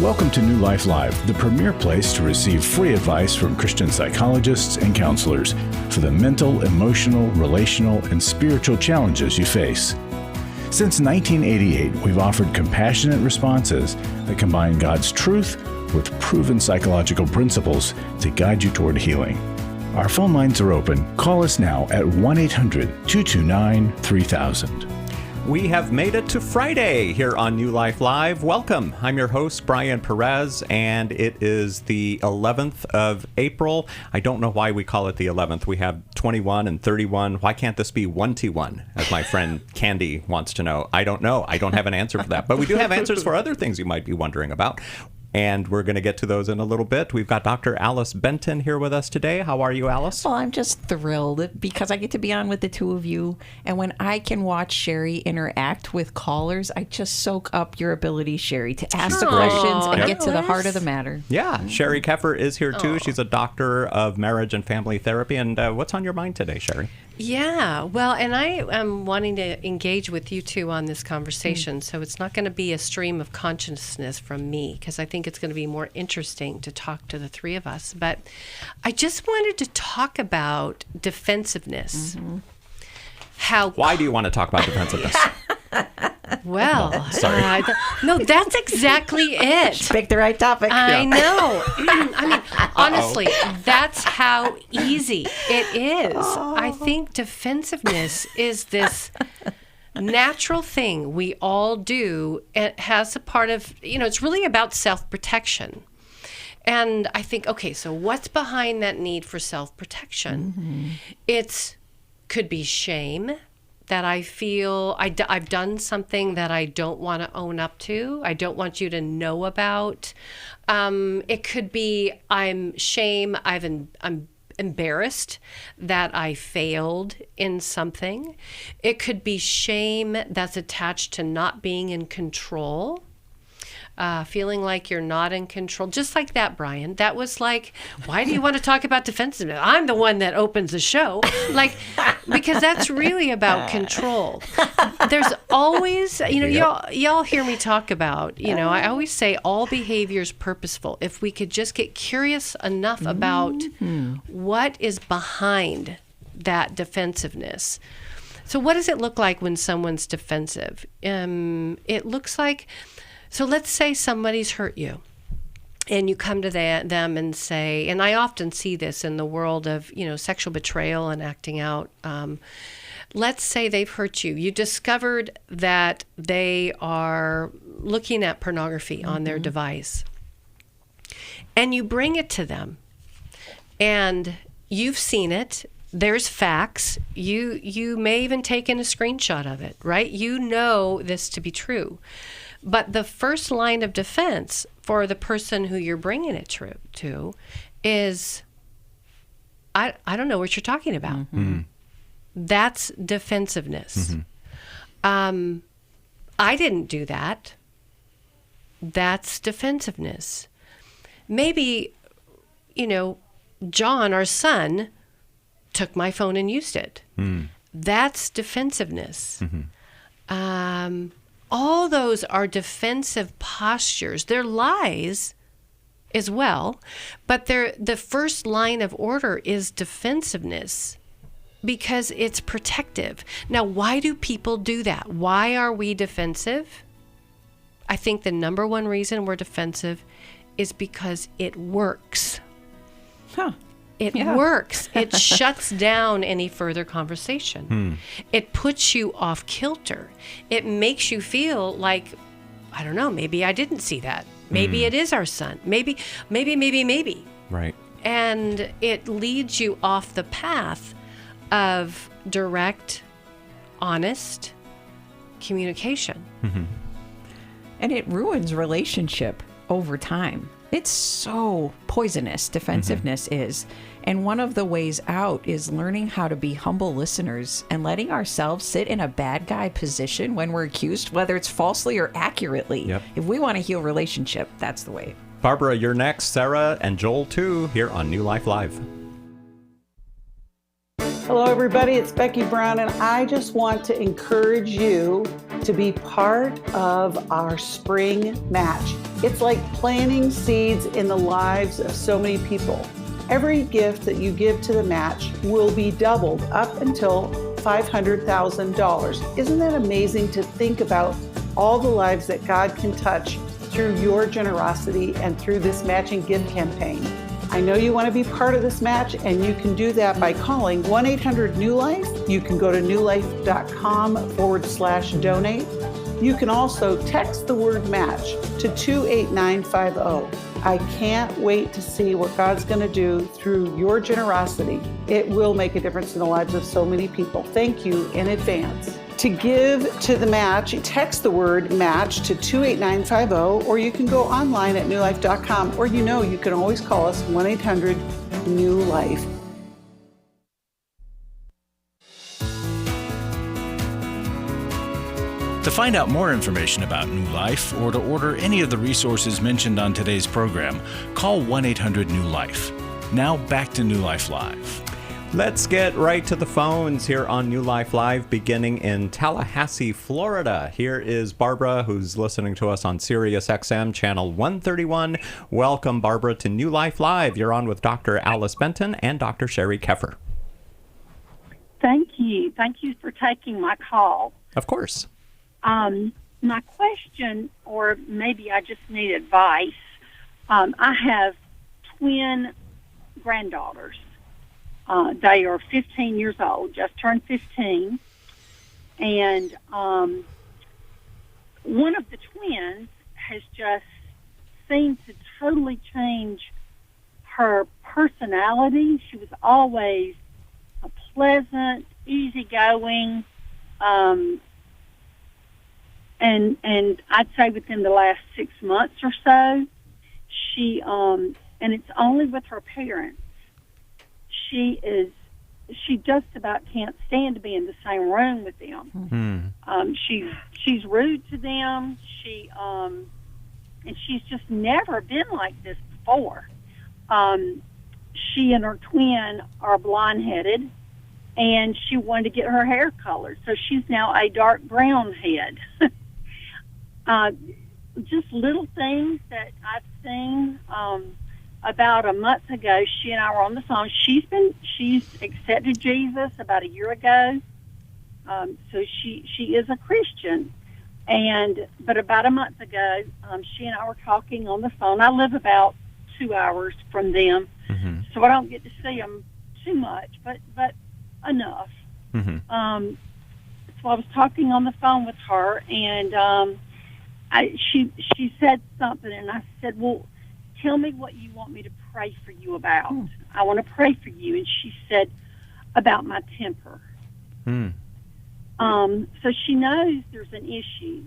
Welcome to New Life Live, the premier place to receive free advice from Christian psychologists and counselors for the mental, emotional, relational, and spiritual challenges you face. Since 1988, we've offered compassionate responses that combine God's truth with proven psychological principles to guide you toward healing. Our phone lines are open. Call us now at 1-800-229-3000. We have made it to Friday here on New Life Live. Welcome. I'm your host, Brian Perez, and it is the 11th of April. I don't know why we call it the 11th. We have 21 and 31. Why can't this be 1T1, as my friend Candy wants to know? I don't know. I don't have an answer for that. But we do have answers for other things you might be wondering about. And we're going to get to those in a little bit. We've got Dr. Alice Benton here with us today. How are you, Alice? Well, I'm just thrilled because I get to be on with the two of you. And when I can watch Sheri interact with callers, I just soak up your ability, Sheri, to ask the questions and get to the heart of the matter. Yeah. Sheri Keffer is here, too. She's a doctor of marriage and family therapy. And what's on your mind today, Sheri? Yeah, well, and I am wanting to engage with you two on this conversation, so it's not going to be a stream of consciousness from me, because I think it's going to be more interesting to talk to the three of us. But I just wanted to talk about defensiveness. Mm-hmm. Why do you want to talk about defensiveness? Well, sorry. No, that's exactly it. Pick the right topic. I know. I mean, honestly, that's how easy it is. I think defensiveness is this natural thing we all do. It has a part of, it's really about self-protection. And I think, okay, so what's behind that need for self-protection? Mm-hmm. Could be shame. That I feel I've done something that I don't want to own up to. I don't want you to know about. It could be I'm embarrassed that I failed in something. It could be shame that's attached to not being in control. Feeling like you're not in control. Just like that, Brian. That was like, why do you want to talk about defensiveness? I'm the one that opens the show. Because that's really about control. There's always, y'all hear me talk about, I always say all behavior is purposeful. If we could just get curious enough about what is behind that defensiveness. So what does it look like when someone's defensive? It looks like... So let's say somebody's hurt you and you come to them and say, and I often see this in the world of, sexual betrayal and acting out. Let's say they've hurt you. You discovered that they are looking at pornography on their device and you bring it to them and you've seen it. There's facts. You may even taken a screenshot of it, right? You know this to be true. But the first line of defense for the person who you're bringing it to is, I don't know what you're talking about. Mm-hmm. That's defensiveness. Mm-hmm. I didn't do that. That's defensiveness. Maybe, John, our son, took my phone and used it. Mm. That's defensiveness. Mm-hmm. All those are defensive postures. They're lies as well, but the first line of order is defensiveness because it's protective. Now, why do people do that? Why are we defensive? I think the number one reason we're defensive is because it works. It works. It shuts down any further conversation. It puts you off kilter. It makes you feel like, I don't know, maybe I didn't see that. Maybe it is our son. Maybe. Right. And it leads you off the path of direct, honest communication. Mm-hmm. And it ruins relationship over time. It's so poisonous, defensiveness is. And one of the ways out is learning how to be humble listeners and letting ourselves sit in a bad guy position when we're accused, whether it's falsely or accurately. Yep. If we want to heal relationship, that's the way. Barbara, you're next. Sarah and Joel, too, here on New Life Live. Hello, everybody. It's Becky Brown, and I just want to encourage you to be part of our spring match. It's like planting seeds in the lives of so many people. Every gift that you give to the match will be doubled up until $500,000. Isn't that amazing to think about all the lives that God can touch through your generosity and through this matching gift campaign? I know you want to be part of this match, and you can do that by calling 1-800-NEW-LIFE. You can go to newlife.com/donate. You can also text the word match to 28950. I can't wait to see what God's going to do through your generosity. It will make a difference in the lives of so many people. Thank you in advance. To give to the match, text the word match to 28950, or you can go online at newlife.com, or you can always call us 1-800-NEW-LIFE. To find out more information about New Life or to order any of the resources mentioned on today's program, call 1-800-NEW-LIFE. Now back to New Life Live. Let's get right to the phones here on New Life Live, beginning in Tallahassee, Florida. Here is Barbara, who's listening to us on Sirius XM, channel 131. Welcome, Barbara, to New Life Live. You're on with Dr. Alice Benton and Dr. Sheri Keffer. Thank you. Thank you for taking my call. Of course. My question, or maybe I just need advice, I have twin granddaughters. They are 15 years old, just turned 15. And one of the twins has just seemed to totally change her personality. She was always a pleasant, easygoing, and I'd say within the last 6 months or so, she, and it's only with her parents, she just about can't stand to be in the same room with them. She's rude to them. And she's just never been like this before. She and her twin are blonde-headed, and she wanted to get her hair colored, so she's now a dark brown head. Just little things that I've seen. About a month ago, she and I were on the phone. She's accepted Jesus about a year ago, so she is a Christian. But about a month ago, she and I were talking on the phone. I live about 2 hours from them, so I don't get to see them too much, but enough. So I was talking on the phone with her, and she said something, and I said, "Well, tell me what you want me to pray for you about. I want to pray for you." And she said, "About my temper." So she knows there's an issue.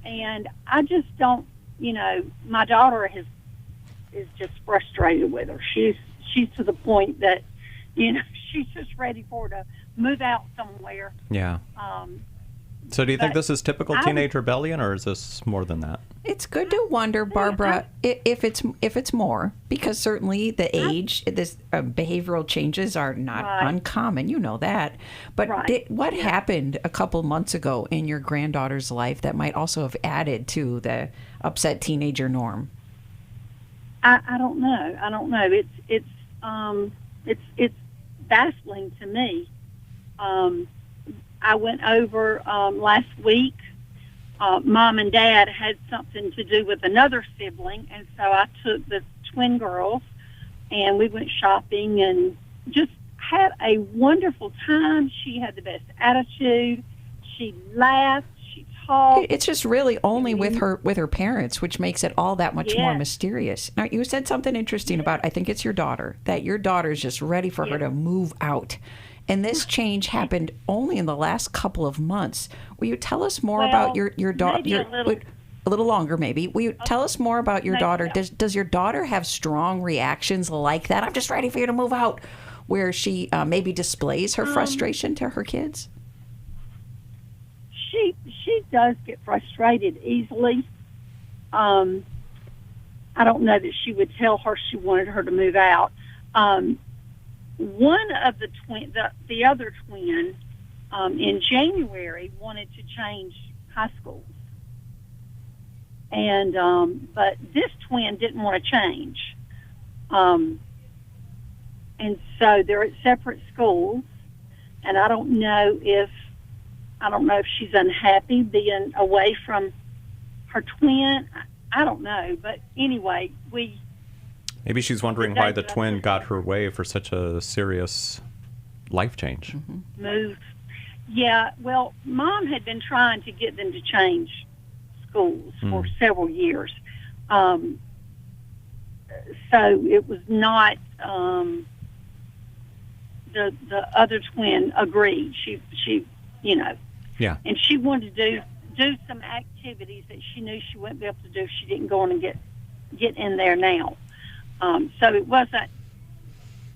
And I just don't, my daughter is just frustrated with her. She's to the point that, she's just ready for her to move out somewhere. Yeah. So do you think this is typical teenage rebellion, or is this more than that? It's good to wonder, Barbara, if it's more, because certainly the age, this behavioral changes are not uncommon. You know that. But what happened a couple months ago in your granddaughter's life that might also have added to the upset teenager norm? I don't know. I don't know. It's baffling to me. I went over last week. Mom and Dad had something to do with another sibling, and so I took the twin girls, and we went shopping and just had a wonderful time. She had the best attitude. She laughed. She talked. It's just really only with her parents, which makes it all that much more mysterious. Now, you said something interesting about, I think it's your daughter, that your daughter's just ready for her to move out. And this change happened only in the last couple of months. Will you tell us more about your daughter? A little longer, maybe. Will you tell us more about your daughter? Does your daughter have strong reactions like that? I'm just ready for you to move out, where she maybe displays her frustration to her kids? She does get frustrated easily. I don't know that she would tell her she wanted her to move out. One of the other twin, in January wanted to change high schools. And but this twin didn't want to change. And so they're at separate schools, and I don't know if she's unhappy being away from her twin. I don't know, but anyway, maybe she's wondering why the twin got her way for such a serious life change. Move. Yeah, well, Mom had been trying to get them to change schools for several years. So it was not, the other twin agreed. She, Yeah. and she wanted to do some activities that she knew she wouldn't be able to do if she didn't go on and get in there now. So it wasn't,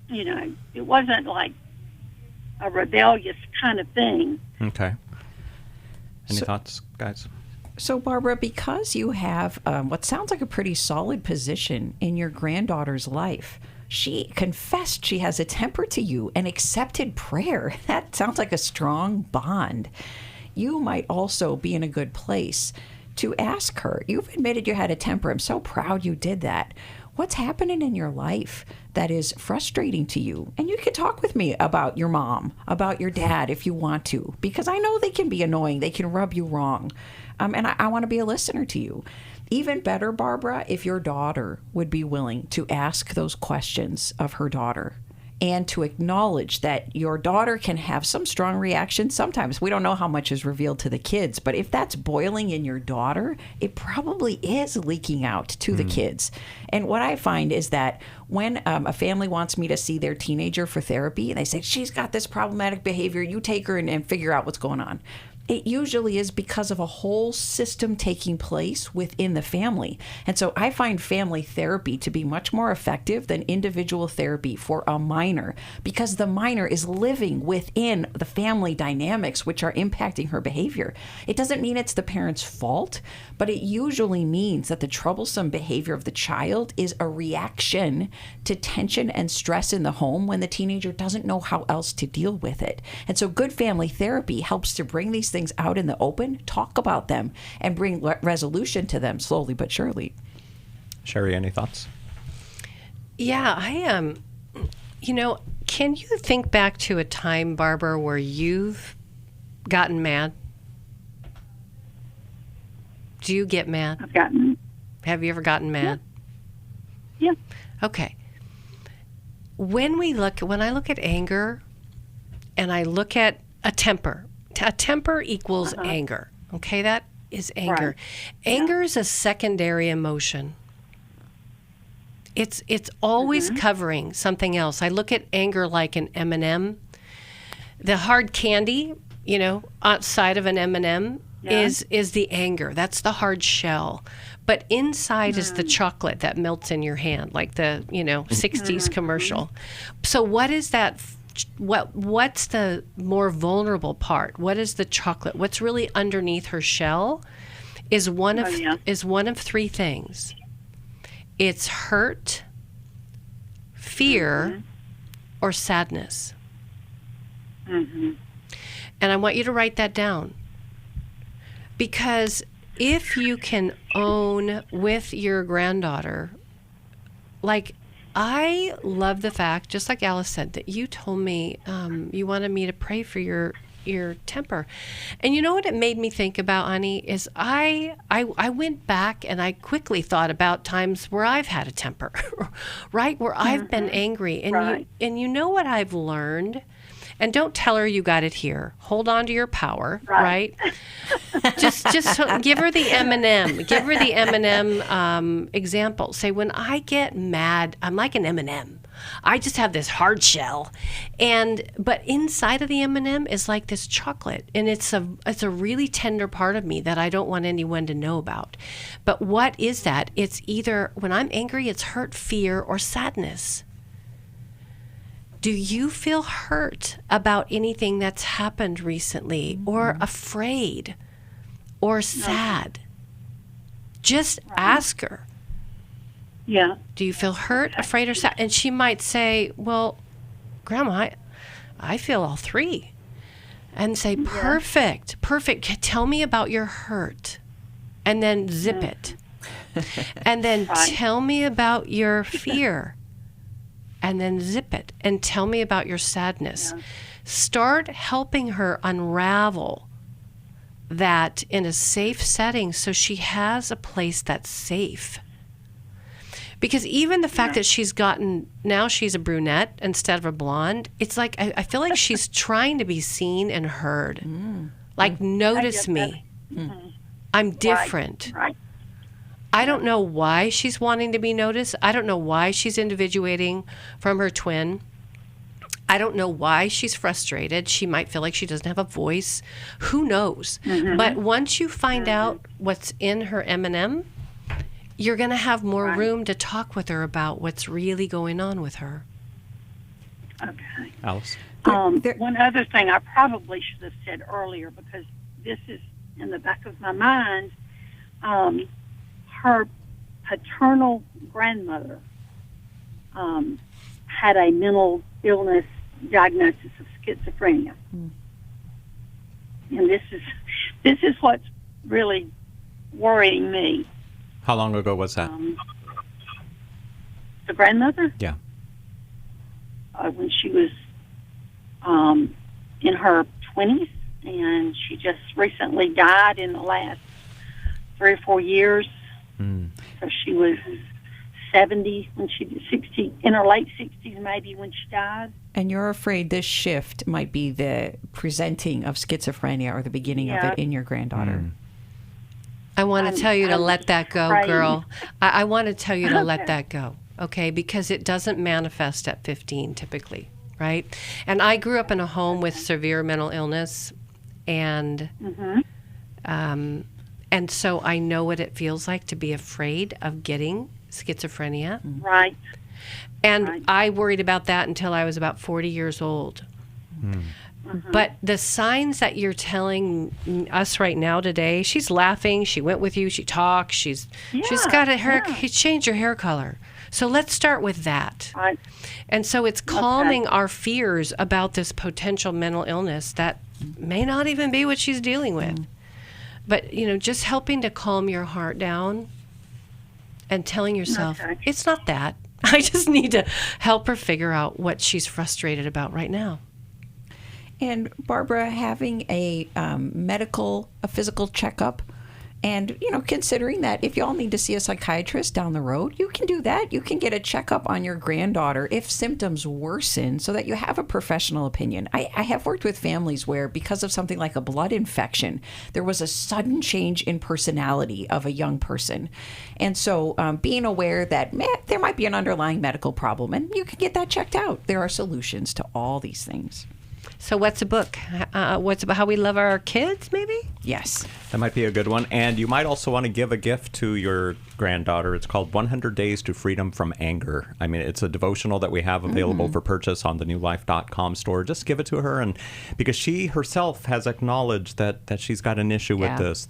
it wasn't like a rebellious kind of thing. Okay. Any thoughts, guys? So, Barbara, because you have what sounds like a pretty solid position in your granddaughter's life, she confessed she has a temper to you and accepted prayer. That sounds like a strong bond. You might also be in a good place to ask her. You've admitted you had a temper. I'm so proud you did that. What's happening in your life that is frustrating to you? And you can talk with me about your mom, about your dad if you want to, because I know they can be annoying. They can rub you wrong. And I want to be a listener to you. Even better, Barbara, if your daughter would be willing to ask those questions of her daughter and to acknowledge that your daughter can have some strong reactions. Sometimes we don't know how much is revealed to the kids, but if that's boiling in your daughter, it probably is leaking out to the kids. And what I find is that when a family wants me to see their teenager for therapy and they say, she's got this problematic behavior, you take her and figure out what's going on. It usually is because of a whole system taking place within the family. And so I find family therapy to be much more effective than individual therapy for a minor, because the minor is living within the family dynamics which are impacting her behavior. It doesn't mean it's the parent's fault, but it usually means that the troublesome behavior of the child is a reaction to tension and stress in the home when the teenager doesn't know how else to deal with it. And so good family therapy helps to bring these things out in the open, talk about them, and bring resolution to them slowly but surely. Sheri, any thoughts? Yeah, I am. Can you think back to a time, Barbara, where you've gotten mad? Do you get mad? Have you ever gotten mad? Yeah. Okay. When I look at anger and I look at a temper equals anger. Okay, that is anger. Right. Anger is a secondary emotion. It's always covering something else. I look at anger like an M&M. The hard candy, outside of an M&M is the anger. That's the hard shell. But inside is the chocolate that melts in your hand, like the 60s commercial. So what is that? What's the more vulnerable part? What is the chocolate? What's really underneath her shell is one of three things. It's hurt, fear, or sadness. And I want you to write that down, because if you can own with your granddaughter, like, I love the fact, just like Alice said, that you told me you wanted me to pray for your temper. And you know what it made me think about, honey, is I went back and I quickly thought about times where I've had a temper, right? Where I've been angry. And you know what I've learned? And don't tell her you got it here. Hold on to your power, right? just give her the M&M. Give her the M&M example. Say, when I get mad, I'm like an M&M. I just have this hard shell, but inside of the M&M is like this chocolate, and it's a really tender part of me that I don't want anyone to know about. But what is that? It's either, when I'm angry, it's hurt, fear, or sadness. Do you feel hurt about anything that's happened recently, or afraid, or sad? Just ask her. Yeah. Do you feel hurt, afraid, or sad? And she might say, well, Grandma, I feel all three. and say, perfect. Tell me about your hurt. And then zip it. And then tell me about your fear. And then zip it. And tell me about your sadness. Yeah. Start helping her unravel that in a safe setting so she has a place that's safe. Because even the fact that she's a brunette instead of a blonde, it's like, I feel like she's trying to be seen and heard. Like, notice me. I'm different. Right. I don't know why she's wanting to be noticed. I don't know why she's individuating from her twin. I don't know why she's frustrated. She might feel like she doesn't have a voice. Who knows? But once you find out what's in her M&M, you're going to have more room to talk with her about what's really going on with her. Okay. Alice? One other thing I probably should have said earlier, because this is in the back of my mind. Her paternal grandmother had a mental illness diagnosis of schizophrenia. And this is what's really worrying me. How long ago was that? The grandmother? Yeah. When she was in her 20s, and she just recently died in the last 3 or 4 years. So she was 70 when she was 60, in her late 60s maybe when she died. And you're afraid this shift might be the presenting of schizophrenia or the beginning of it in your granddaughter. I want to tell you to let that go, girl. I want to tell you to let that go, okay? Because it doesn't manifest at 15 typically, right? And I grew up in a home with severe mental illness, and so I know what it feels like to be afraid of getting schizophrenia. Right. And I worried about that until I was about 40 years old. But the signs that you're telling us right now today, she's laughing, she went with you, she talks, she's got a hair, she changed her hair color. So let's start with that. Right. And so it's calming our fears about this potential mental illness that may not even be what she's dealing with. But, just helping to calm your heart down and telling yourself, it's not that. I just need to help her figure out what she's frustrated about right now. And Barbara, having a physical checkup, and considering that if y'all need to see a psychiatrist down the road, you can do that. You can get a checkup on your granddaughter if symptoms worsen, so that you have a professional opinion. I have worked with families where, because of something like a blood infection, there was a sudden change in personality of a young person. And so being aware that there might be an underlying medical problem, and you can get that checked out. There are solutions to all these things. So what's a book? What's about how we love our kids, maybe? Yes. That might be a good one. And you might also want to give a gift to your granddaughter. It's called 100 Days to Freedom from Anger. I mean, it's a devotional that we have available for purchase on the newlife.com store. Just give it to her. And because she herself has acknowledged that she's got an issue with this,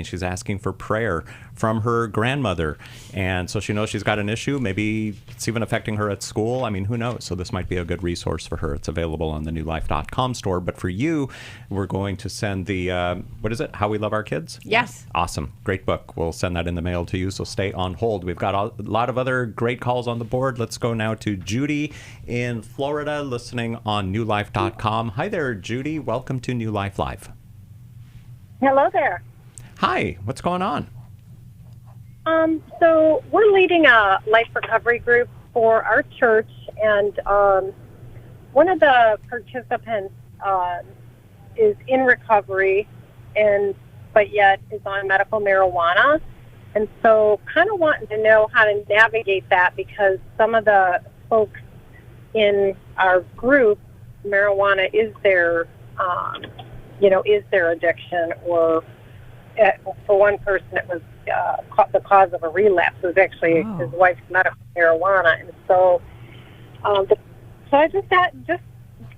she's asking for prayer from her grandmother. And so she knows she's got an issue. Maybe it's even affecting her at school. I mean, who knows? So this might be a good resource for her. It's available on the newlife.com store. But for you, we're going to send the, what is it? How We Love Our Kids? Yes. Awesome. Great book. We'll send that in the mail to you. So stay on hold. We've got a lot of other great calls on the board. Let's go now to Judy in Florida, listening on newlife.com. Hi there, Judy. Welcome to New Life Live. Hello there. Hi. What's going on? So we're leading a life recovery group for our church, and one of the participants is in recovery, but yet is on medical marijuana. And so kind of wanting to know how to navigate that, because some of the folks in our group, marijuana is their, is their addiction, or for one person it was the cause of a relapse. It was actually his wife's medical marijuana. And so so I just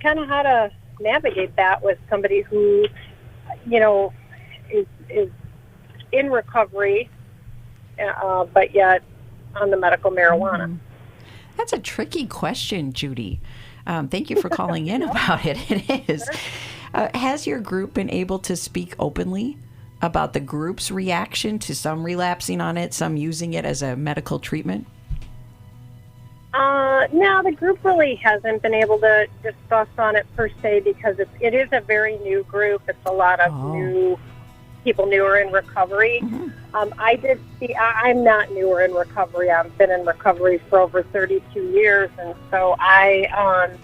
kind of how to navigate that with somebody who, is in recovery, but yet on the medical marijuana. That's a tricky question, Judy. Thank you for calling in about it. It is. Has your group been able to speak openly about the group's reaction to some relapsing on it, some using it as a medical treatment? No, the group really hasn't been able to discuss on it per se because it is a very new group. It's a lot of new people newer in recovery. I'm not newer in recovery. I've been in recovery for over 32 years, and so I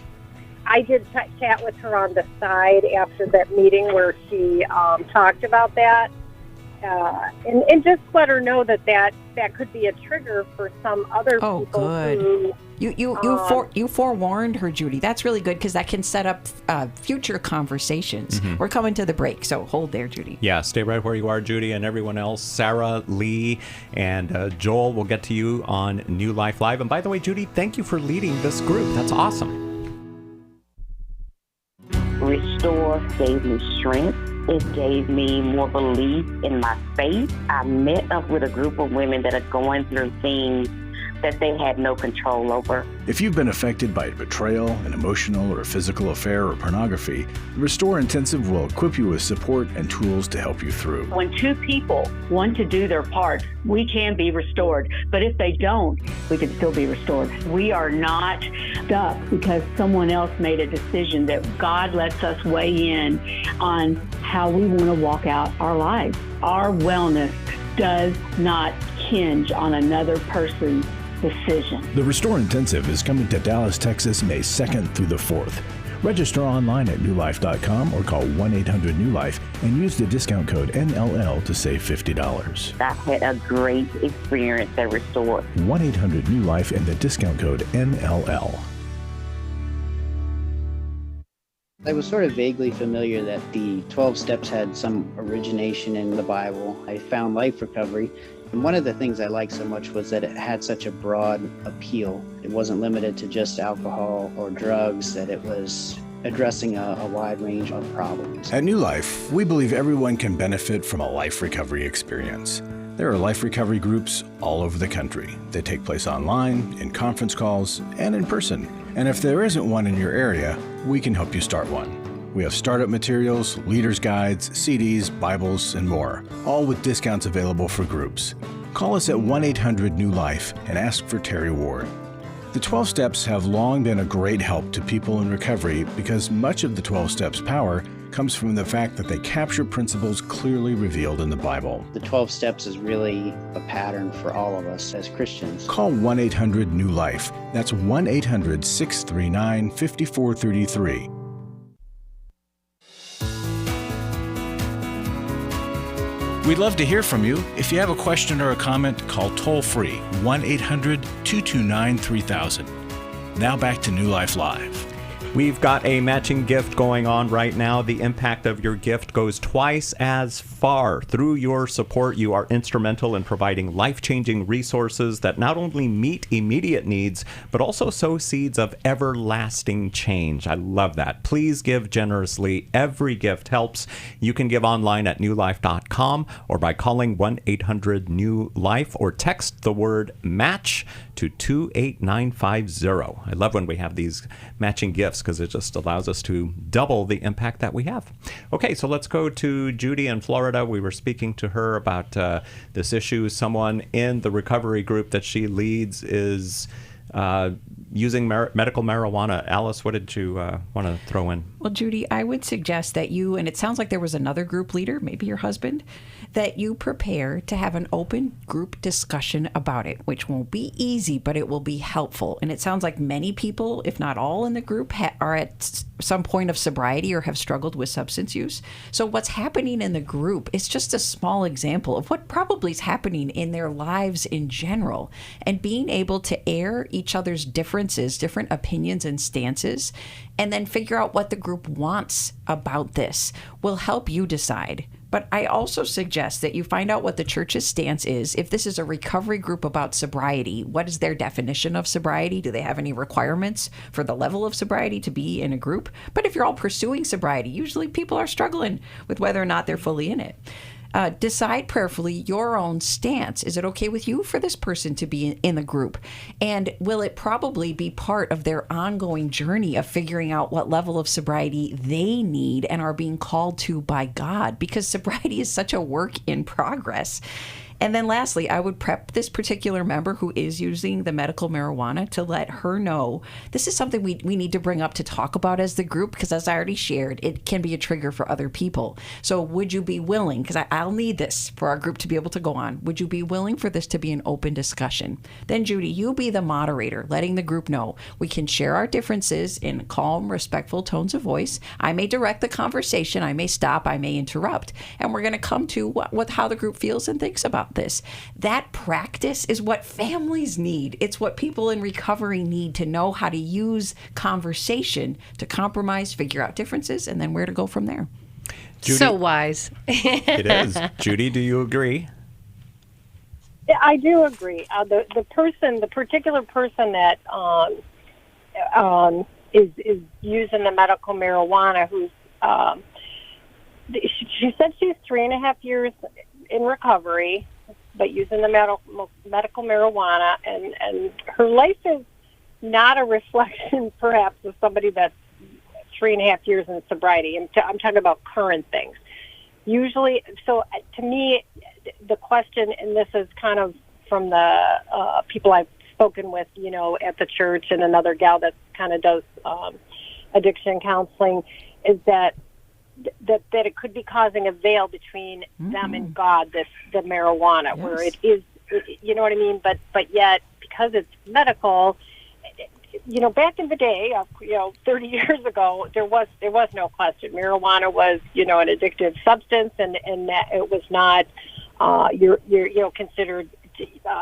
did chat with her on the side after that meeting where she talked about that, and just let her know that could be a trigger for some other people. Good. Who, you forewarned her, Judy. That's really good because that can set up future conversations. We're coming to the break, so hold there, Judy. Yeah, stay right where you are, Judy, and everyone else. Sarah, Lee, and Joel will get to you on New Life Live. And by the way, Judy, thank you for leading this group. That's awesome. Restore gave me strength. It gave me more belief in my faith. I met up with a group of women that are going through things that they had no control over. If you've been affected by betrayal, an emotional or physical affair, or pornography, the Restore Intensive will equip you with support and tools to help you through. When two people want to do their part, we can be restored. But if they don't, we can still be restored. We are not stuck because someone else made a decision. That God lets us weigh in on how we want to walk out our lives. Our wellness does not hinge on another person's decision. The Restore Intensive is coming to Dallas, Texas, May 2nd through the 4th. Register online at newlife.com or call 1-800-NEW-LIFE and use the discount code NLL to save $50. I had a great experience at Restore. 1-800-NEW-LIFE and the discount code NLL. I was sort of vaguely familiar that the 12 steps had some origination in the Bible. I found Life Recovery, and one of the things I liked so much was that it had such a broad appeal. It wasn't limited to just alcohol or drugs, that it was addressing a wide range of problems. At New Life, we believe everyone can benefit from a life recovery experience. There are life recovery groups all over the country. They take place online, in conference calls, and in person. And if there isn't one in your area, we can help you start one. We have startup materials, leaders' guides, CDs, Bibles, and more, all with discounts available for groups. Call us at 1-800-NEW-LIFE and ask for Terry Ward. The 12 Steps have long been a great help to people in recovery because much of the 12 Steps' power comes from the fact that they capture principles clearly revealed in the Bible. The 12 steps is really a pattern for all of us as Christians. Call 1-800-NEW-LIFE. That's 1-800-639-5433. We'd love to hear from you. If you have a question or a comment, call toll-free 1-800-229-3000. Now back to New Life Live. We've got a matching gift going on right now. The impact of your gift goes twice as far. Through your support, you are instrumental in providing life-changing resources that not only meet immediate needs, but also sow seeds of everlasting change. I love that. Please give generously. Every gift helps. You can give online at newlife.com or by calling 1-800-NEW-LIFE or text the word MATCH to 28950. I love when we have these matching gifts because it just allows us to double the impact that we have. Okay, so let's go to Judy in Florida. We were speaking to her about this issue. Someone in the recovery group that she leads is using medical marijuana. Alice, what did you want to throw in? Well, Judy, I would suggest that you, and it sounds like there was another group leader, maybe your husband, that you prepare to have an open group discussion about it, which won't be easy, but it will be helpful. And it sounds like many people, if not all in the group, are at some point of sobriety or have struggled with substance use. So what's happening in the group is just a small example of what probably is happening in their lives in general. And being able to air each other's differences, different opinions and stances, and then figure out what the group wants about this will help you decide. But I also suggest that you find out what the church's stance is. If this is a recovery group about sobriety, what is their definition of sobriety? Do they have any requirements for the level of sobriety to be in a group? But if you're all pursuing sobriety, usually people are struggling with whether or not they're fully in it. decide prayerfully your own stance. Is it okay with you for this person to be in the group? And will it probably be part of their ongoing journey of figuring out what level of sobriety they need and are being called to by God? Because sobriety is such a work in progress. And then lastly, I would prep this particular member who is using the medical marijuana to let her know this is something we need to bring up to talk about as the group, because as I already shared, it can be a trigger for other people. So would you be willing, because I'll need this for our group to be able to go on, would you be willing for this to be an open discussion? Then Judy, you be the moderator, letting the group know we can share our differences in calm, respectful tones of voice. I may direct the conversation, I may stop, I may interrupt, and we're going to come to how the group feels and thinks about this. That practice is what families need. It's what people in recovery need to know how to use conversation to compromise, figure out differences, and then where to go from there. Judy, so wise. It is. Judy, do you agree? Yeah, I do agree. The particular person that is using the medical marijuana, who's she said she's 3.5 years in recovery, but using the medical marijuana, and her life is not a reflection, perhaps, of somebody that's 3.5 years in sobriety. I'm talking about current things. Usually, so to me, the question, and this is kind of from the people I've spoken with, at the church, and another gal that kind of does addiction counseling, is that it could be causing a veil between them and God, the marijuana, yes, where it is, you know what I mean? But yet, because it's medical, back in the day, 30 years ago, there was no question. Marijuana was, an addictive substance, and that it was not, you're considered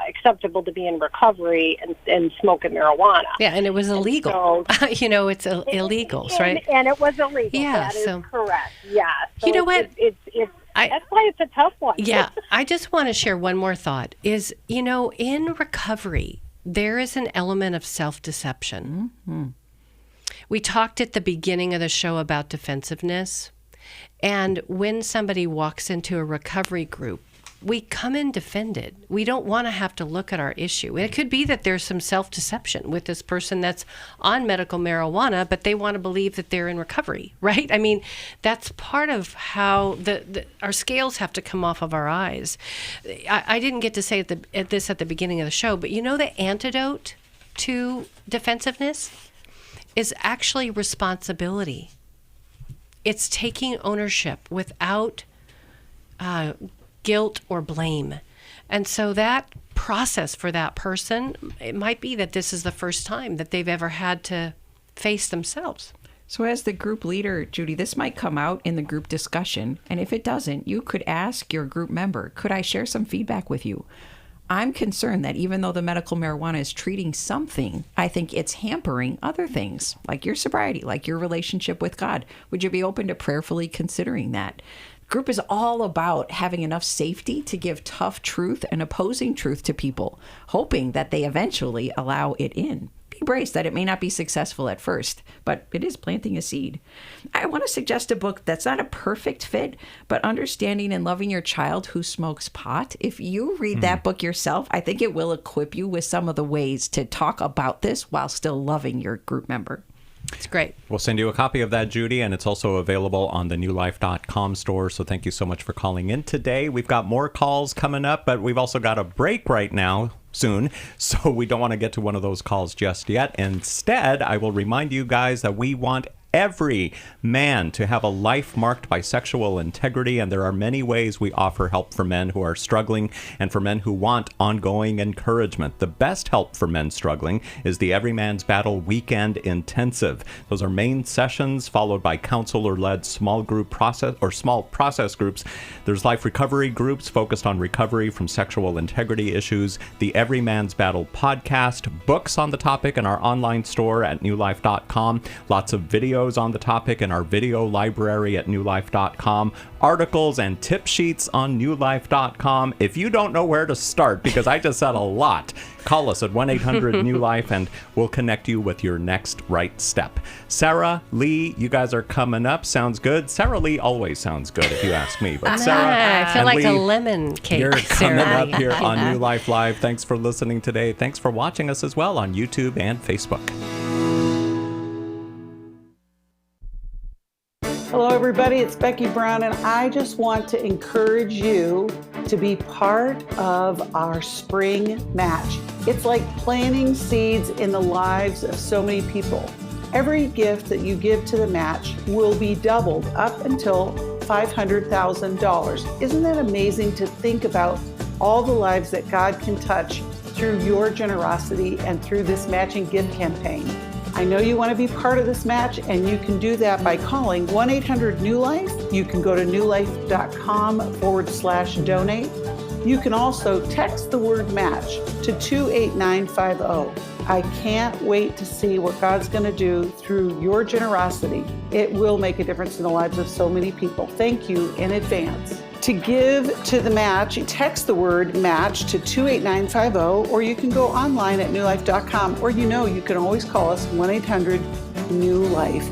acceptable to be in recovery and smoking marijuana. Yeah, and it was illegal. So, it's illegal, right? And it was illegal. Yeah, that is correct. Yeah. So you know what? That's why it's a tough one. Yeah, I just want to share one more thought. Is, in recovery, there is an element of self-deception. Mm-hmm. We talked at the beginning of the show about defensiveness, and when somebody walks into a recovery group, we come in defended. We don't want to have to look at our issue. And it could be that there's some self-deception with this person that's on medical marijuana, but they want to believe that they're in recovery, right? I mean, that's part of how our scales have to come off of our eyes. I didn't get to say this at the beginning of the show, but the antidote to defensiveness is actually responsibility. It's taking ownership without guilt or blame. And so that process for that person, it might be that this is the first time that they've ever had to face themselves. So as the group leader, Judy, this might come out in the group discussion. And if it doesn't, you could ask your group member, could I share some feedback with you? I'm concerned that even though the medical marijuana is treating something, I think it's hampering other things, like your sobriety, like your relationship with God. Would you be open to prayerfully considering that? Group is all about having enough safety to give tough truth and opposing truth to people, hoping that they eventually allow it in. Be braced that it may not be successful at first, but it is planting a seed. I want to suggest a book that's not a perfect fit, but Understanding and Loving Your Child Who Smokes Pot. If you read that book yourself, I think it will equip you with some of the ways to talk about this while still loving your group member. It's great. We'll send you a copy of that, Judy, and it's also available on the newlife.com store. So thank you so much for calling in today. We've got more calls coming up, but we've also got a break right now soon. So we don't want to get to one of those calls just yet. Instead, I will remind you guys that we want every man to have a life marked by sexual integrity, and there are many ways we offer help for men who are struggling and for men who want ongoing encouragement. The best help for men struggling is the Every Man's Battle Weekend Intensive. Those are main sessions followed by counselor-led small process groups. There's life recovery groups focused on recovery from sexual integrity issues, the Every Man's Battle podcast, books on the topic in our online store at newlife.com, lots of video videos on the topic in our video library at newlife.com, articles and tip sheets on newlife.com. If you don't know where to start, because I just said a lot, call us at 1-800-NEW-LIFE and we'll connect you with your next right step. Sarah, Lee, you guys are coming up. Sounds good. Sarah Lee always sounds good if you ask me. But Sarah, I feel like Lee, a lemon cake. you're coming Sarah. up here on New Life Live. Thanks for listening today. Thanks for watching us as well on YouTube and Facebook. Hello, everybody. It's Becky Brown, and I just want to encourage you to be part of our spring match. It's like planting seeds in the lives of so many people. Every gift that you give to the match will be doubled up until $500,000. Isn't that amazing to think about all the lives that God can touch through your generosity and through this matching gift campaign? I know you want to be part of this match, and you can do that by calling 1-800-NEW-LIFE. You can go to newlife.com/donate. You can also text the word match to 28950. I can't wait to see what God's going to do through your generosity. It will make a difference in the lives of so many people. Thank you in advance. To give to the match, text the word match to 28950, or you can go online at newlife.com, or you can always call us 1-800-NEW-LIFE.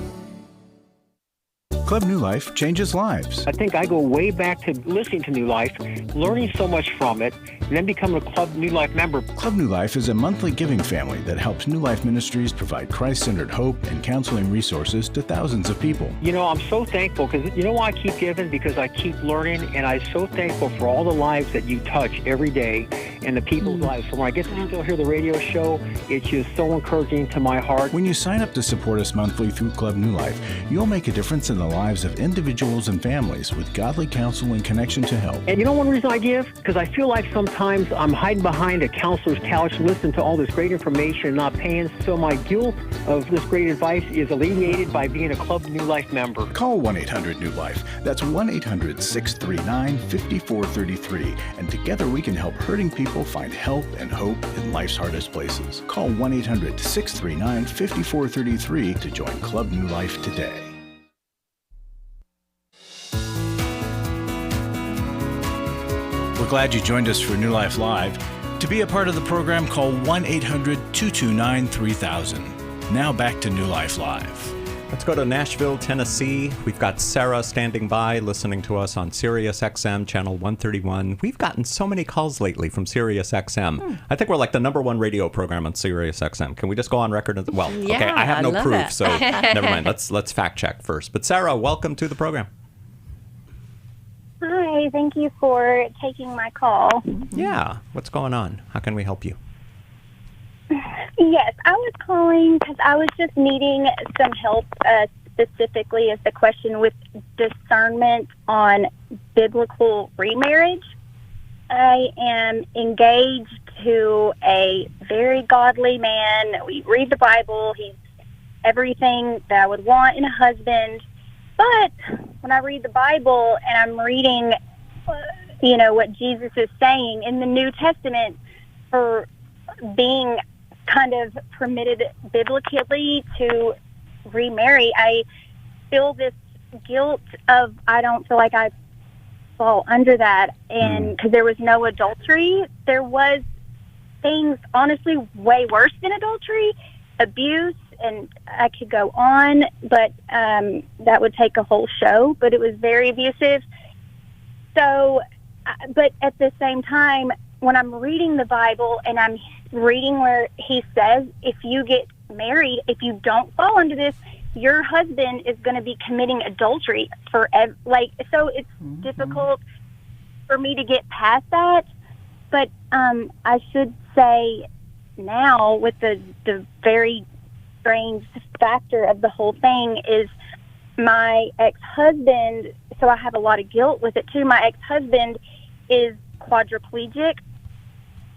Club New Life changes lives. I think I go way back to listening to New Life, learning so much from it, and then becoming a Club New Life member. Club New Life is a monthly giving family that helps New Life Ministries provide Christ-centered hope and counseling resources to thousands of people. You know, I'm so thankful because you know why I keep giving? Because I keep learning, and I'm so thankful for all the lives that you touch every day and the people's lives. So when I get to still hear the radio show, it's just so encouraging to my heart. When you sign up to support us monthly through Club New Life, you'll make a difference in the lives of individuals and families with godly counsel and connection to help. And you know one reason I give? Because I feel like sometimes I'm hiding behind a counselor's couch listening to all this great information and not paying, so my guilt of this great advice is alleviated by being a Club New Life member. Call 1-800-NEW-LIFE. That's 1-800-639-5433. And together we can help hurting people find help and hope in life's hardest places. Call 1-800-639-5433 to join Club New Life today. We're glad you joined us for New Life Live. To be a part of the program, call 1-800-229-3000. Now back to New Life Live. Let's go to Nashville, Tennessee. We've got Sarah standing by, listening to us on Sirius XM, channel 131. We've gotten so many calls lately from Sirius XM. I think we're like the #1 radio program on Sirius XM. Can we just go on record? Well, Yeah, okay, I have no love proof, that. so never mind. Let's fact check first. But Sarah, welcome to the program. Hi, thank you for taking my call. Yeah, what's going on? How can we help you? Yes, I was calling because I was just needing some help, specifically as the question with discernment on biblical remarriage. I am engaged to a very godly man. We read the Bible. He's everything that I would want in a husband. But when I read the Bible and I'm reading, what Jesus is saying in the New Testament for being kind of permitted biblically to remarry, I feel this guilt of I don't feel like I fall under that. And because there was no adultery, there was things honestly way worse than adultery, abuse. And I could go on, but that would take a whole show. But it was very abusive. So, but at the same time, when I'm reading the Bible and I'm reading where he says, if you get married, if you don't fall under this, your husband is going to be committing adultery forever. So it's difficult for me to get past that. But I should say now with the very strange factor of the whole thing is my ex-husband, so I have a lot of guilt with it too. My ex-husband is quadraplegic,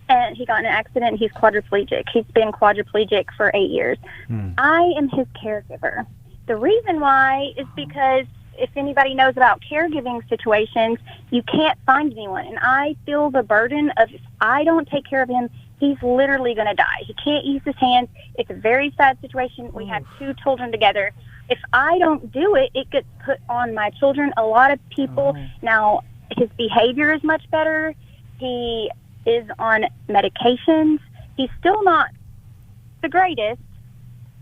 and he got in an accident and he's quadriplegic. He's been quadriplegic for 8 years. I am his caregiver. The reason why is because if anybody knows about caregiving situations, you can't find anyone. And I feel the burden of if I don't take care of him, he's literally going to die. He can't use his hands. It's a very sad situation. We have 2 children together. if I don't do it, it gets put on my children. A lot of people now, his behavior is much better. He is on medications. He's still not the greatest,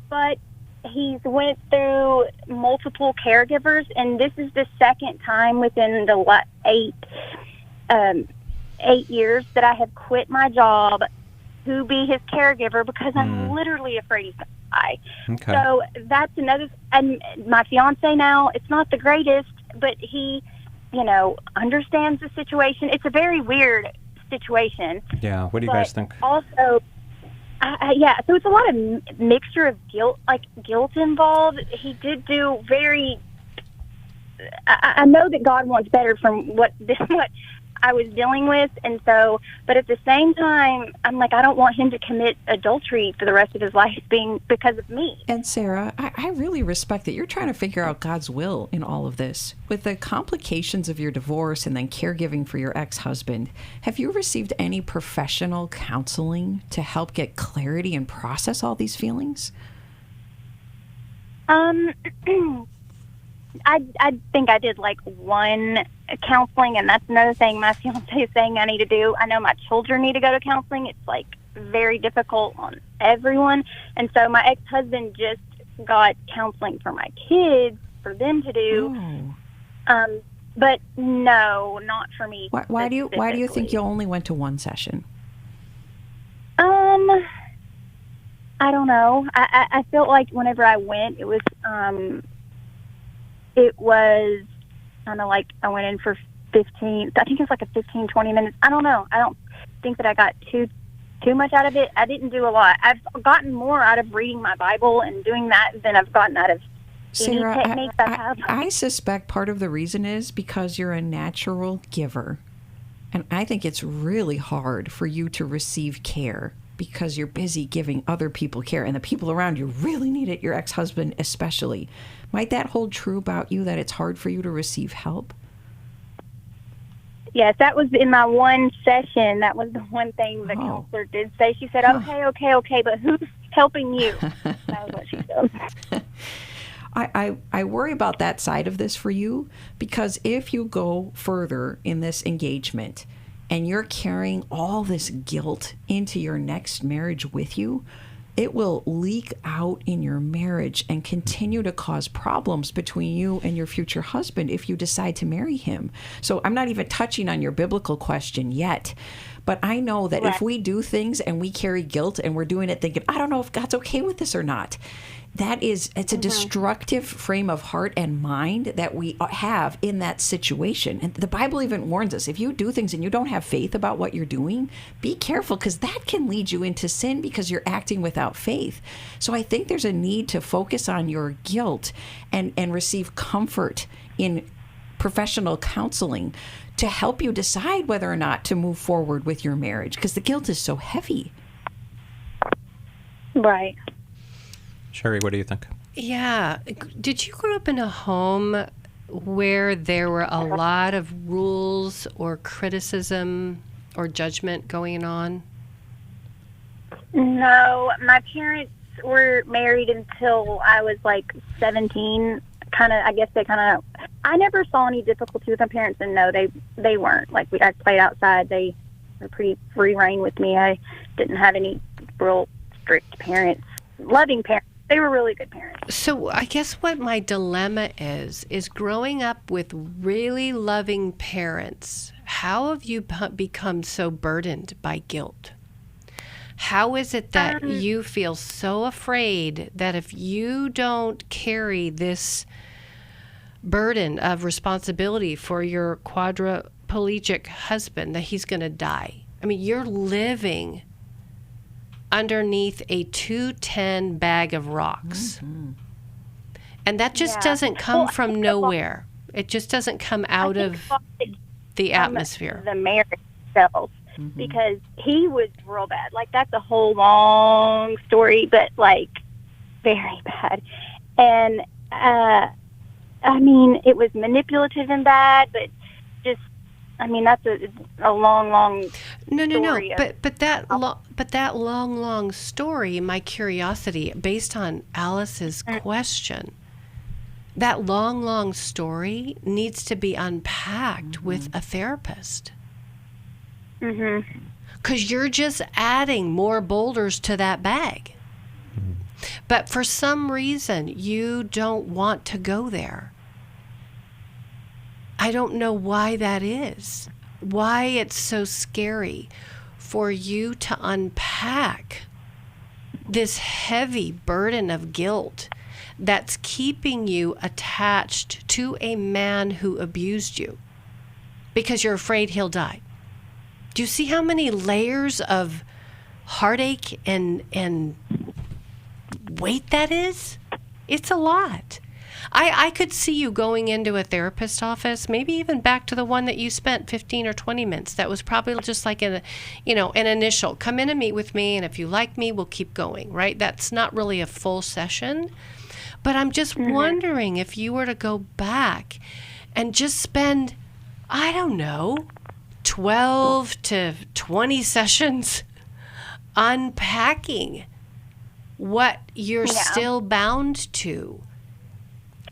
but he's went through multiple caregivers, and this is the second time within the 8 years that I have quit my job to be his caregiver because I'm literally afraid he's going to die. Okay. So that's another. And my fiance now, it's not the greatest, but he, understands the situation. It's a very weird situation. Yeah. What do you guys think? Also, so it's a lot of mixture of guilt involved. He did do very. I know that God wants better from what I was dealing with, and so, but at the same time, I'm like, I don't want him to commit adultery for the rest of his life because of me. And Sarah, I really respect that you're trying to figure out God's will in all of this. With the complications of your divorce and then caregiving for your ex-husband, have you received any professional counseling to help get clarity and process all these feelings? I think I did like one counseling, and that's another thing my fiance is saying I need to do. I know my children need to go to counseling. It's like very difficult on everyone. And so my ex-husband just got counseling for my kids for them to do. But no, not for me. Why do you think you only went to one session? I don't know. I felt like whenever I went, it was kind of like I went in for 15, I think it's like a 15, 20 minutes. I don't know. I don't think that I got too much out of it. I didn't do a lot. I've gotten more out of reading my Bible and doing that than I've gotten out of Sarah, any techniques I've had. I suspect part of the reason is because you're a natural giver. And I think it's really hard for you to receive care because you're busy giving other people care, and the people around you really need it, your ex-husband especially. Might that hold true about you, that it's hard for you to receive help? Yes, that was in my one session. That was the one thing the counselor did say. She said, okay, but who's helping you? That was what she said. I worry about that side of this for you, because if you go further in this engagement and you're carrying all this guilt into your next marriage with you, it will leak out in your marriage and continue to cause problems between you and your future husband if you decide to marry him. So I'm not even touching on your biblical question yet, but I know that if we do things and we carry guilt and we're doing it thinking, I don't know if God's okay with this or not, it's a destructive frame of heart and mind that we have in that situation. And the Bible even warns us, if you do things and you don't have faith about what you're doing, be careful, because that can lead you into sin because you're acting without faith. So I think there's a need to focus on your guilt and receive comfort in professional counseling to help you decide whether or not to move forward with your marriage, because the guilt is so heavy. Right. Sheri, what do you think? Yeah. Did you grow up in a home where there were a lot of rules or criticism or judgment going on? No, my parents were married until I was like 17. I never saw any difficulty with my parents, and no, they weren't. Like, I played outside. They were pretty free reign with me. I didn't have any real strict parents, loving parents. They were really good parents. So I guess what my dilemma is growing up with really loving parents, how have you become so burdened by guilt? How is it that you feel so afraid that if you don't carry this burden of responsibility for your quadraplegic husband, that he's going to die? I mean, you're living underneath a 210 bag of rocks. Mm-hmm. And that just doesn't come from nowhere. It just doesn't come out of the atmosphere. The marriage itself, because he was real bad. Like, that's a whole long story, but like very bad. And I mean, it was manipulative and bad, but just, I mean, that's a long story. But that long story, my curiosity, based on Alice's question, that long, long story needs to be unpacked with a therapist. Because you're just adding more boulders to that bag. But for some reason, you don't want to go there. I don't know why that is. Why it's so scary for you to unpack this heavy burden of guilt that's keeping you attached to a man who abused you because you're afraid he'll die. Do you see how many layers of heartache and weight that is? It's a lot. I could see you going into a therapist's office, maybe even back to the one that you spent 15 or 20 minutes. That was probably just like an initial, come in and meet with me, and if you like me, we'll keep going, right? That's not really a full session. But I'm just wondering if you were to go back and just spend, I don't know, 12 to 20 sessions unpacking what you're still bound to,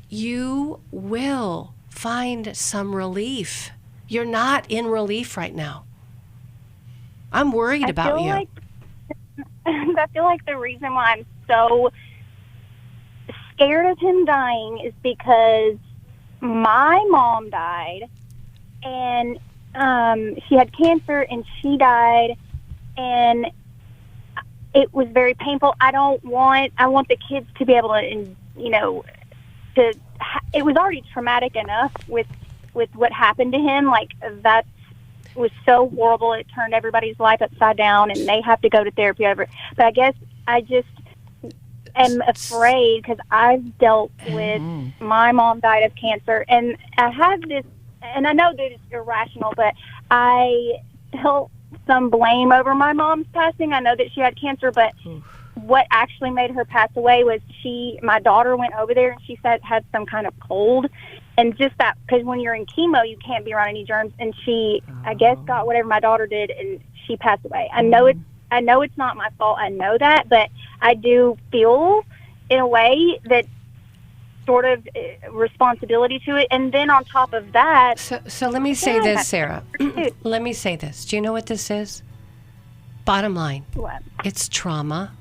you will find some relief. You're not in relief right now. I'm worried about you. I feel like the reason why I'm so scared of him dying is because my mom died, and she had cancer, and she died, and it was very painful. I want the kids to be able to, it was already traumatic enough with what happened to him. Like, that was so horrible. It turned everybody's life upside down, and they have to go to therapy over it. But I guess I just am afraid because I've dealt with, my mom died of cancer, and I have this, and I know that it's irrational, but I felt some blame over my mom's passing. I know that she had cancer, but what actually made her pass away was my daughter went over there, and she said had some kind of cold, and just that, because when you're in chemo, you can't be around any germs, and she, I guess, got whatever my daughter did, and she passed away. I know it's not my fault. I know that, but I do feel in a way that sort of responsibility to it. And then on top of that, so let me say this, Sarah. Let me say this. Do you know what this is? Bottom line. What? It's trauma.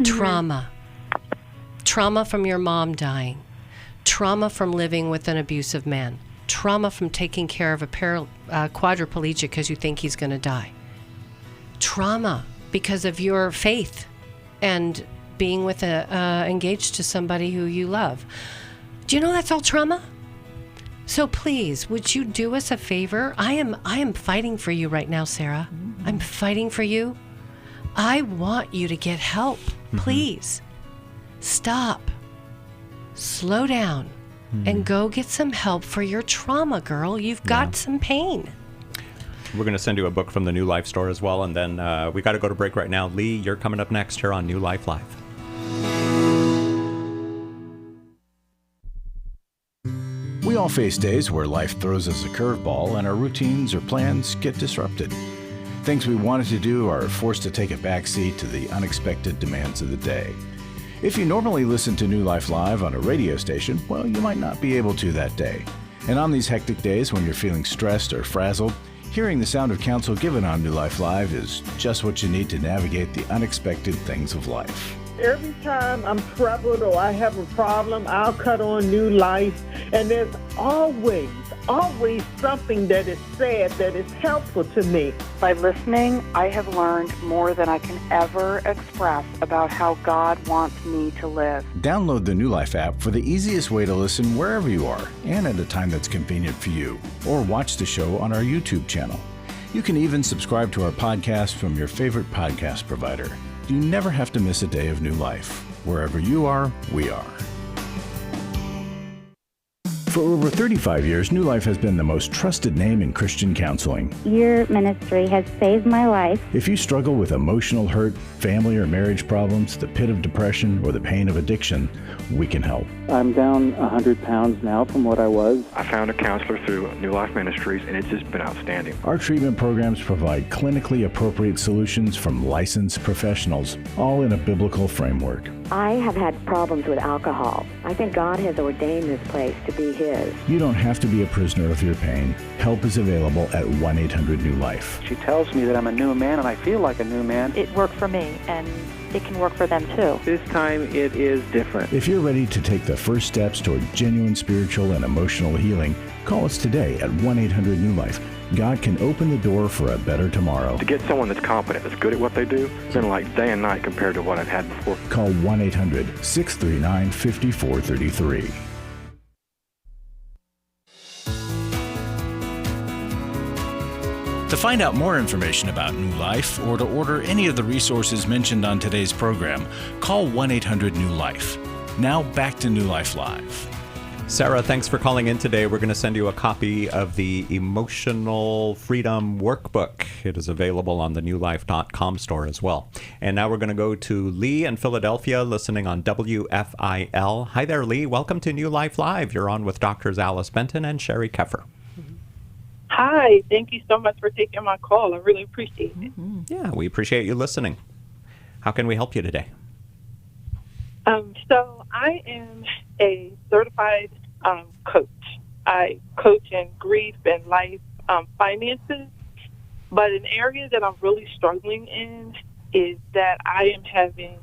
Trauma. Trauma from your mom dying. Trauma from living with an abusive man. Trauma from taking care of a quadriplegic because you think he's going to die. Trauma because of your faith and being with engaged to somebody who you love. Do you know that's all trauma? So please, would you do us a favor? I am fighting for you right now, Sarah. I'm fighting for you. I want you to get help. Please stop, slow down, and go get some help for your trauma, girl. You've got some pain. We're going to send you a book from the New Life store as well, and then we got to go to break right now. Lee, you're coming up next here on New Life Live. We all face days where life throws us a curveball and our routines or plans get disrupted. Things we wanted to do are forced to take a backseat to the unexpected demands of the day. If you normally listen to New Life Live on a radio station, well, you might not be able to that day. And on these hectic days when you're feeling stressed or frazzled, hearing the sound of counsel given on New Life Live is just what you need to navigate the unexpected things of life. Every time I'm troubled or I have a problem, I'll cut on New Life, and there's always something that is said that is helpful to me. By listening, I have learned more than I can ever express about how God wants me to live. Download the New Life app for the easiest way to listen wherever you are and at a time that's convenient for you, or watch the show on our YouTube channel. You can even subscribe to our podcast from your favorite podcast provider. You never have to miss a day of New Life. Wherever you are, we are. For over 35 years, New Life has been the most trusted name in Christian counseling. Your ministry has saved my life. If you struggle with emotional hurt, family or marriage problems, the pit of depression, or the pain of addiction, we can help. I'm down 100 pounds now from what I was. I found a counselor through New Life Ministries, and it's just been outstanding. Our treatment programs provide clinically appropriate solutions from licensed professionals, all in a biblical framework. I have had problems with alcohol. I think God has ordained this place to be His. You don't have to be a prisoner of your pain. Help is available at 1-800-NEW-LIFE. She tells me that I'm a new man, and I feel like a new man. It worked for me, and it can work for them too. This time it is different. If you're ready to take the first steps toward genuine spiritual and emotional healing, call us today at 1-800-NEW-LIFE. God can open the door for a better tomorrow. To get someone that's competent, that's good at what they do, it's been like day and night compared to what I've had before. Call 1-800-639-5433. To find out more information about New Life or to order any of the resources mentioned on today's program, call 1-800-NEW-LIFE. Now back to New Life Live. Sarah, thanks for calling in today. We're going to send you a copy of the Emotional Freedom Workbook. It is available on the newlife.com store as well. And now we're going to go to Lee in Philadelphia, listening on WFIL. Hi there, Lee. Welcome to New Life Live. You're on with Drs. Alice Benton and Sheri Keffer. Hi. Thank you so much for taking my call. I really appreciate it. Yeah, we appreciate you listening. How can we help you today? So I am a certified coach. I coach in grief and life finances, but an area that I'm really struggling in is that I am having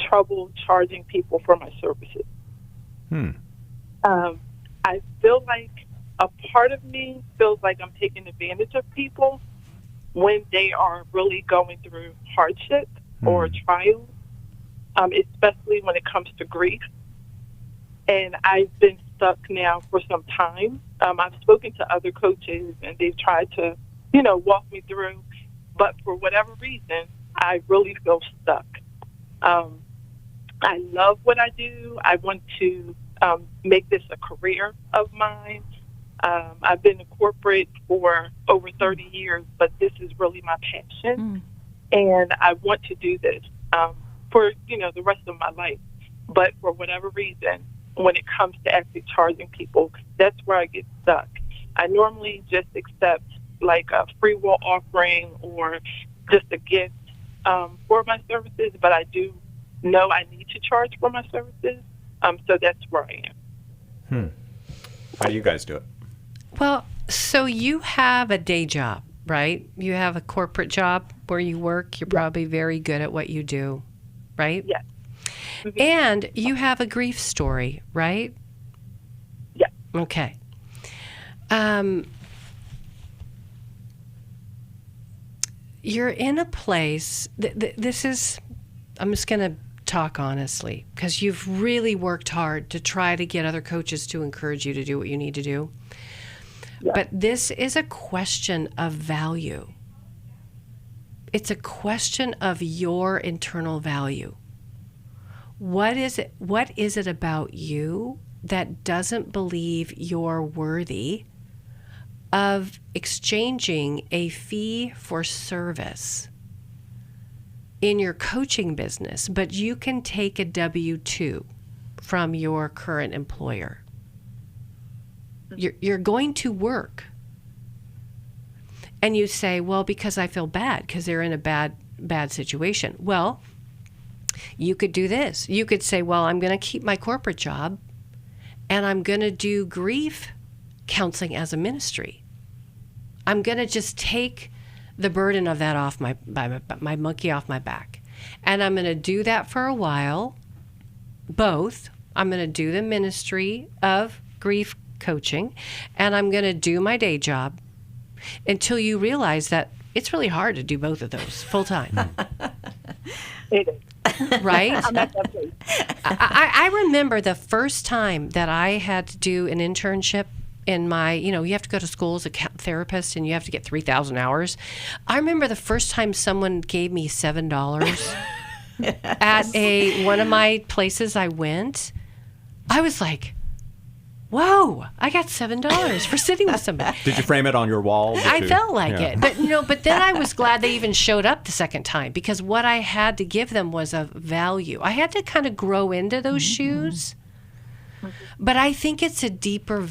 trouble charging people for my services. I feel like a part of me feels like I'm taking advantage of people when they are really going through hardship or trials. Especially when it comes to grief. And I've been stuck now for some time. I've spoken to other coaches, and they've tried to, walk me through. But for whatever reason, I really feel stuck. I love what I do. I want to make this a career of mine. I've been in corporate for over 30 years, but this is really my passion. And I want to do this for, the rest of my life. But for whatever reason, when it comes to actually charging people, that's where I get stuck. I normally just accept like a free will offering or just a gift for my services, but I do know I need to charge for my services. So that's where I am. How do you guys do it? Well, so you have a day job, right? You have a corporate job where you work. You're probably very good at what you do, right? Yes. And you have a grief story, right? Yeah. Okay. You're in a place, this is, I'm just going to talk honestly, because you've really worked hard to try to get other coaches to encourage you to do what you need to do. Yeah. But this is a question of value. It's a question of your internal value. What is it about you that doesn't believe you're worthy of exchanging a fee for service in your coaching business, but you can take a W-2 from your current employer? You're going to work. And you say, well, because I feel bad, because they're in a bad situation. Well, you could do this. You could say, well, I'm going to keep my corporate job and I'm going to do grief counseling as a ministry. I'm going to just take the burden of that off my monkey off my back. And I'm going to do that for a while. Both. I'm going to do the ministry of grief coaching and I'm going to do my day job until you realize that it's really hard to do both of those full time. It is. Right? I'm at that place. I remember the first time that I had to do an internship in my, you have to go to school as a therapist and you have to get 3,000 hours. I remember the first time someone gave me $7 at one of my places I went. I was like, whoa, I got $7 for sitting with somebody. Did you frame it on your wall? I felt like it. But then I was glad they even showed up the second time, because what I had to give them was a value. I had to kind of grow into those shoes. But I think it's a deeper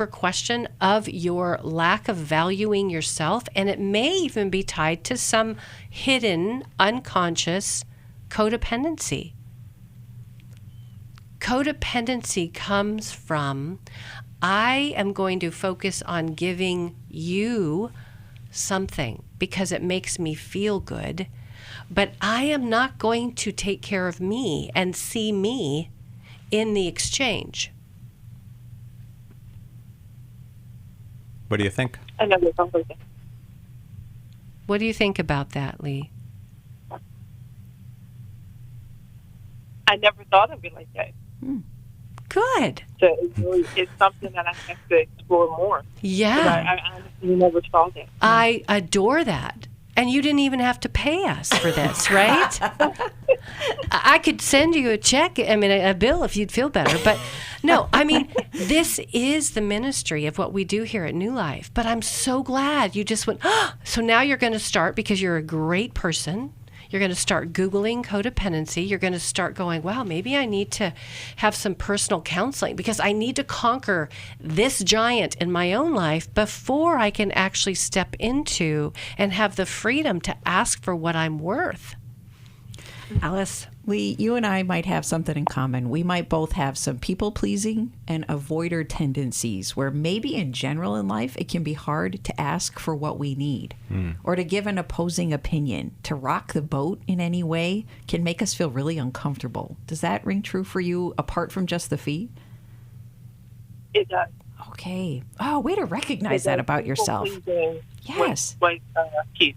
question of your lack of valuing yourself, and it may even be tied to some hidden, unconscious codependency. Codependency comes from, I am going to focus on giving you something because it makes me feel good, but I am not going to take care of me and see me in the exchange. What do you think? I know there's always that. What do you think about that, Lee? I never thought of it like that. Good. So it's something that I have to explore more. Yeah. I honestly never saw that. I adore that. And you didn't even have to pay us for this, right? I could send you a check, a bill if you'd feel better. But no, this is the ministry of what we do here at New Life. But I'm so glad you just went, so now you're going to start, because you're a great person. You're going to start Googling codependency. You're going to start going, wow, maybe I need to have some personal counseling, because I need to conquer this giant in my own life before I can actually step into and have the freedom to ask for what I'm worth. Alice? Lee, you and I might have something in common. We might both have some people-pleasing and avoider tendencies where maybe in general in life it can be hard to ask for what we need or to give an opposing opinion. To rock the boat in any way can make us feel really uncomfortable. Does that ring true for you apart from just the fee? It does. Okay. Oh, way to recognize that about yourself. Yes. Was huge.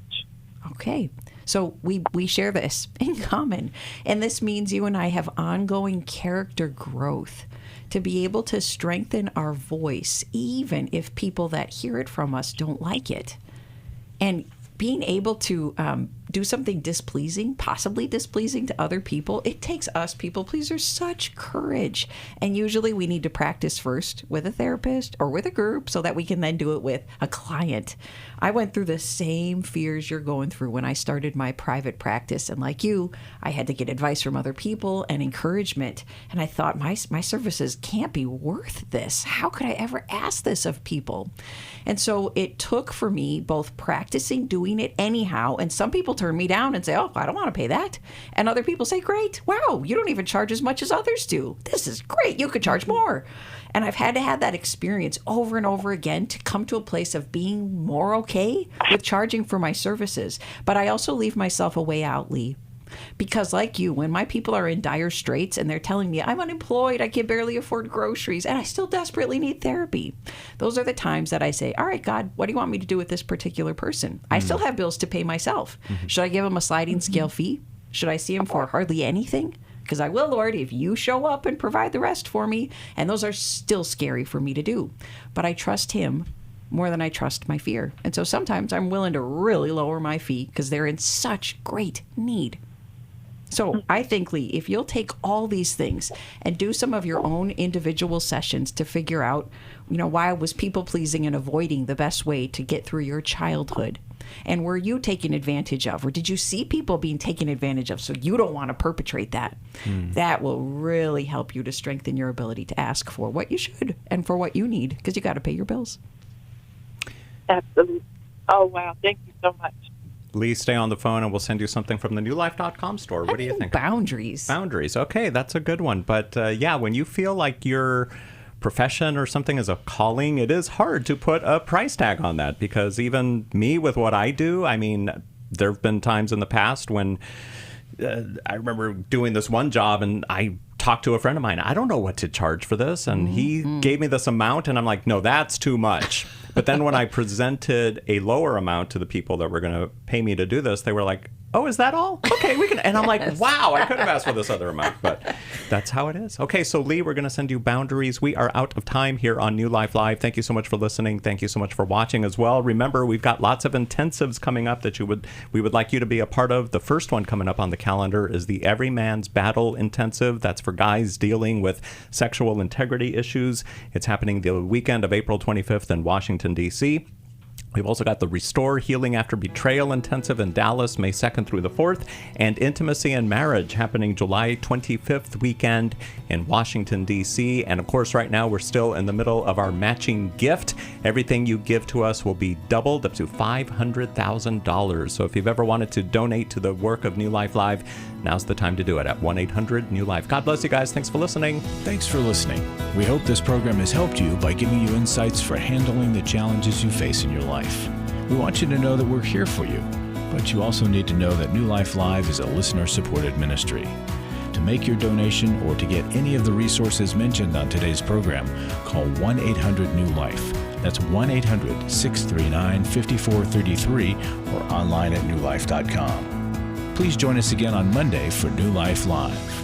Okay. So we share this in common. And this means you and I have ongoing character growth to be able to strengthen our voice, even if people that hear it from us don't like it. And being able to do something displeasing, possibly displeasing to other people, it takes us people pleasers such courage. And usually we need to practice first with a therapist or with a group so that we can then do it with a client. I went through the same fears you're going through when I started my private practice. And like you, I had to get advice from other people and encouragement. And I thought my services can't be worth this. How could I ever ask this of people? And so it took for me both practicing doing it anyhow, and some people turn me down and say, oh, I don't want to pay that. And other people say, great, wow, you don't even charge as much as others do. This is great, you could charge more. And I've had to have that experience over and over again to come to a place of being more okay with charging for my services. But I also leave myself a way out, Lee. Because like you, when my people are in dire straits and they're telling me I'm unemployed, I can barely afford groceries, and I still desperately need therapy, those are the times that I say, all right, God, what do you want me to do with this particular person? I still have bills to pay myself. Should I give him a sliding scale fee? Should I see him for hardly anything? Because I will, Lord, if you show up and provide the rest for me. And those are still scary for me to do. But I trust him more than I trust my fear. And so sometimes I'm willing to really lower my fee because they're in such great need. So I think, Lee, if you'll take all these things and do some of your own individual sessions to figure out, why was people-pleasing and avoiding the best way to get through your childhood? And were you taken advantage of? Or did you see people being taken advantage of so you don't want to perpetrate that? That will really help you to strengthen your ability to ask for what you should and for what you need, because you got to pay your bills. Absolutely. Oh, wow. Thank you so much. Lee, stay on the phone and we'll send you something from the newlife.com store. What do you think? Boundaries. Boundaries. Okay, that's a good one. But when you feel like your profession or something is a calling, it is hard to put a price tag on that, because even me with what I do, there have been times in the past when I remember doing this one job and I talked to a friend of mine. I don't know what to charge for this. And he gave me this amount and I'm like, no, that's too much. But then when I presented a lower amount to the people that were going to pay me to do this, they were like, oh, is that all? Okay, we can. And I'm like, wow, I could have asked for this other amount, but that's how it is. Okay, so Lee, we're going to send you boundaries. We are out of time here on New Life Live. Thank you so much for listening. Thank you so much for watching as well. Remember, we've got lots of intensives coming up that we would like you to be a part of. The first one coming up on the calendar is the Every Man's Battle Intensive. That's for guys dealing with sexual integrity issues. It's happening the weekend of April 25th in Washington, D.C. We've also got the Restore Healing After Betrayal Intensive in Dallas, May 2nd through the 4th, and Intimacy and Marriage happening July 25th weekend in Washington, D.C. And of course, right now, we're still in the middle of our matching gift. Everything you give to us will be doubled up to $500,000. So if you've ever wanted to donate to the work of New Life Live, now's the time to do it at 1-800-NEW-LIFE. God bless you guys. Thanks for listening. Thanks for listening. We hope this program has helped you by giving you insights for handling the challenges you face in your life. We want you to know that we're here for you, but you also need to know that New Life Live is a listener-supported ministry. To make your donation or to get any of the resources mentioned on today's program, call 1-800-NEW-LIFE. That's 1-800-639-5433 or online at newlife.com. Please join us again on Monday for New Life Live.